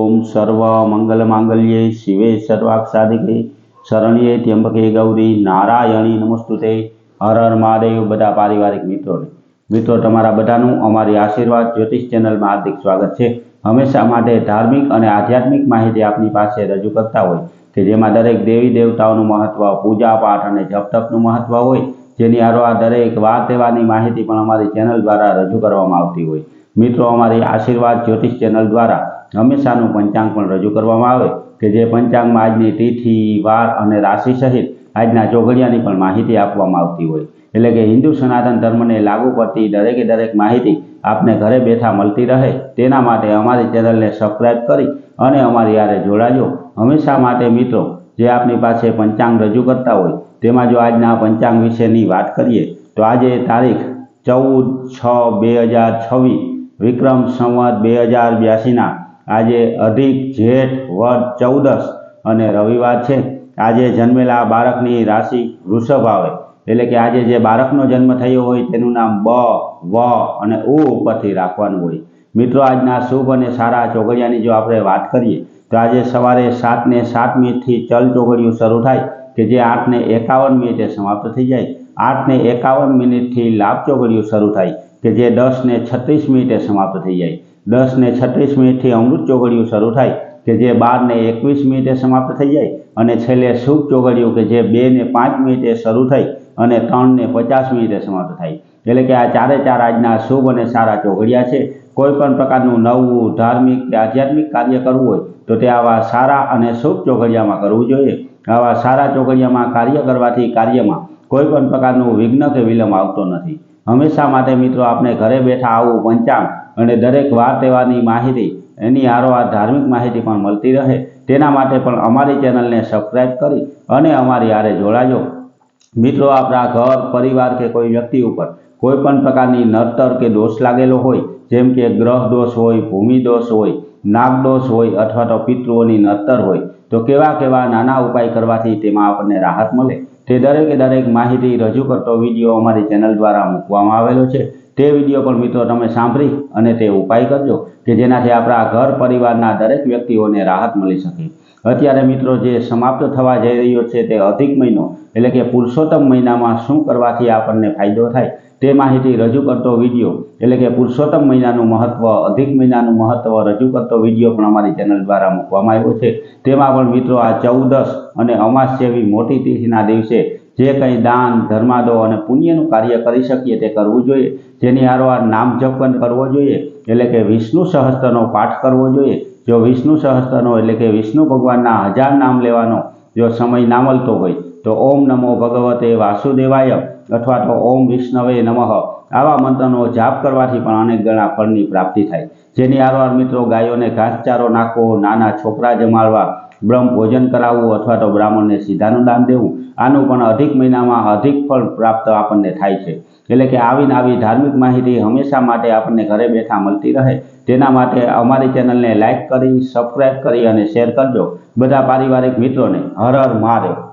ओम सर्व मंगल मांगल्ये शिवे सर्वार्थ साधिके शरण्ये त्र्यंबके गौरी नारायणी नमोस्तुते। हर हर महादेव। बधा पारिवारिक मित्रों तमारा बधानुं अमारी आशीर्वाद ज्योतिष चेनल में हार्दिक स्वागत है। हमेशा माटे धार्मिक और आध्यात्मिक माहिती आपनी पासे रजू करता होय के जेमां दरेक देवी देवताओनुं महत्व, पूजा पाठ और जप तपनुं महत्व होय, जेनी हारोहार दरेक वार तहेवारनी माहिती पण अमारी चेनल द्वारा रजू करवामां आवती होय। मित्रों अमारी आशीर्वाद ज्योतिष चेनल द्वारा हमेशानुं पंचांग पण रजू करवामां आवे के जे पंचांग में आजनी तिथि, वार और राशि सहित आजना चौघड़ियानी पण माहिती आपवामां आवती होय। एटले के हिंदू सनातन धर्म ने लागू पड़ती दरेके दरेक माहिती आपने घरे बैठा मळती रहे तेना माटे अमारी चेनल ने सब्सक्राइब करी अने अमारी हारे जोड़ाजो। हमेशा माटे मित्रों जे आपनी पासे पंचांग रजू करता होय तेमां जो आजना पंचांग विशेनी वात करीए तो आजे तारीख 14/6/2026 विक्रम संवत 2082 ना आजे अधिक जेठ वध 14 अने रविवार छे। आजे जन्मेला बाळकनी राशि वृषभ आवे एटले के आजे जे बाळकनो जन्म थयो होय तेनुं नाम ब, व अने उ उपरथी राखवानुं होय। मित्रों आजना शुभ अने सारा चौघड़ियानी जो आपणे वात करीए तो आज सवारे 7:07 थी चल चौघड़ियुं शरू थाय के जे 8:51 समाप्त थई जाय। 8:51 थी लाभ चौघड़ियुं शरू थाय के जे 10:36 समाप्त थई जाय। 10:36 थी अमृत चौघड़ियुं शरू थाय के जे 12:21 समाप्त थई जाय अने छेल्ले शुभ चौघड़ियुं के जे 2:05 शरू थई अने 3:50 समाप्त थाय। एटले के आ चारे चार आजना शुभ अने सारा चौघड़िया छे। कोईपण प्रकारनुं नवुं धार्मिक के आध्यात्मिक कार्य करवुं होय तो ते आवा सारा अने शुभ चौघड़ियामां करवुं जोईए। आवा सारा चौघड़ियामां कार्य करवाथी कार्यमां कोईपण प्रकारनुं विघ्न के विलंब आवतो नथी। हमेशा माटे मित्रों आपणे घरे बैठा आवुं पंचांग अने दरेक वार तहेवारनी माहिती एनी हारोहार धार्मिक माहिती पण मळती रहे तेना माटे पण अमारी चेनलने सब्सक्राइब करी अने अमारी हारे जोड़ाजो। मित्रों आपणा घर परिवार के कोई व्यक्ति पर कोईपण प्रकारनी नड़तर के दोष लागेलो होय जेम के ग्रह दोष होय, भूमि दोष होय, नाग दोष होय अथवा तो पितृओनी नड़तर होय तो केवा केवा नाना उपाय करवाथी तेमां आपणे राहत मळे ते दरेके दरेक माहिती रजू करतो विडियो अमारी चेनल द्वारा मूकवामां आवेलो छे। ते विडियो पण मित्रों तमे सांभळी अने ते उपाय करजो के जेनाथी आपणा घर परिवारना दरेक व्यक्तिओने राहत मळी शके। अत्यारे मित्रों जे समाप्त थवा जई रह्यो छे ते अधिक महीनो एटले के पुरुषोत्तम महीनामां शुं करवाथी आपणने फायदो थाय ते माहिती रजू करतो विडियो एटले के पुरुषोत्तम महीनानुं महत्व, अधिक महीनानुं महत्व रजू करतो विडियो पण अमारी चेनल द्वारा मूकवामां आव्यो छे। तेमां पण मित्रों आ 14 अने अमास जेवी मोटी तिथिना दिवसे जे कंई दान, धर्मादो अने पुण्यनुं कार्य करी शकीए ते करवुं जोईए। जेनी हारोहार नाम जप करवो जोईए एटले के विष्णु सहस्त्रनो पाठ करवो जोईए। जो विष्णु सहस्त्रनो एटले के विष्णु भगवानना 1000 नाम लेवानो जो समय ना मळतो होय तो ओम नमो भगवते वासुदेवाय अथवा तो ओम विष्णवे नमः आवा मंत्रनो जाप करवाथी पण अनेक गणा फळनी प्राप्ति थाय। जेनी हारोहार मित्रों गायोने घासचारो नाखवो, नाना छोकरा जमाडवा, ब्रह्म भोजन करावવું अथवा तो ब्राह्मणने सीधानुं दान देवुं आनुं पण अधिक महीनामां अधिक फळ प्राप्त आपणने थाय छे। एटले के आवी नवी धार्मिक माहिती हमेशा माटे आपणने घरे बैठा मळती रहे तेना माटे अमारी चेनलने लाइक करी, सब्सक्राइब करी अने शेर करजो। बधा पारिवारिक मित्रों ने हर हर महादेव।